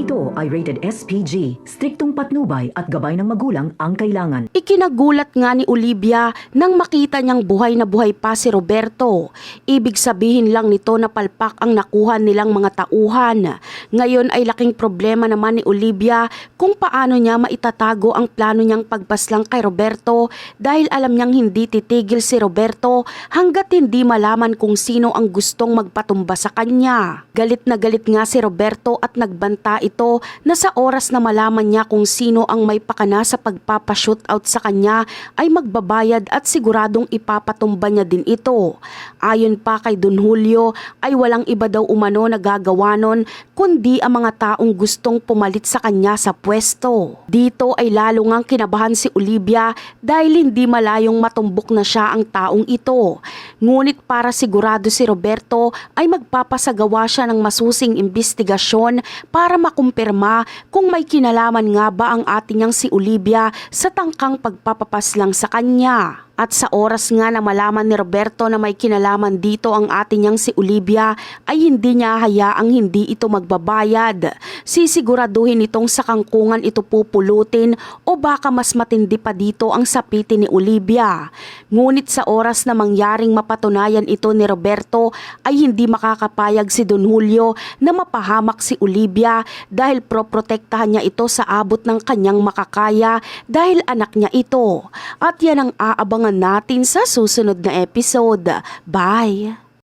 ito ay rated SPG. Striktong patnubay at gabay ng magulang ang kailangan. Ikinagulat nga ni Olivia nang makita niyang buhay na buhay pa si Roberto. Ibig sabihin lang nito na palpak ang nakuha nilang mga tauhan. Ngayon ay laking problema naman ni Olivia kung paano niya maitatago ang plano niyang pagpaslang kay Roberto dahil alam niyang hindi titigil si Roberto hanggat hindi malaman kung sino ang gustong magpatumba sa kanya. Galit na galit nga si Roberto at nagbanta ito na sa oras na malaman niya kung sino ang may pakana sa pagpapashootout sa kanya ay magbabayad at siguradong ipapatumba niya din ito. Ayon pa kay Don Julio ay walang iba daw umano na gagawa nun kundi ang mga taong gustong pumalit sa kanya sa pwesto. Dito ay lalo ngang kinabahan si Olivia dahil hindi malayong matumbok na siya ang taong ito. Ngunit para sigurado si Roberto ay magpapasagawa siya ng masusing imbestigasyon para makumpirma kung may kinalaman nga ba ang ating niyang si Olivia sa tangkang pagpapapaslang sa kanya. At sa oras nga na malaman ni Roberto na may kinalaman dito ang ating niyang si Olivia ay hindi niya hayaang hindi ito magbabayad. Sisiguraduhin itong sa kangkungan ito pupulutin o baka mas matindi pa dito ang sapitin ni Olivia. Ngunit sa oras na mangyaring mapatunayan ito ni Roberto ay hindi makakapayag si Don Julio na mapahamak si Olivia dahil proprotektahan niya ito sa abot ng kanyang makakaya dahil anak niya ito. At yan ang aabangan natin sa susunod na episode. Bye!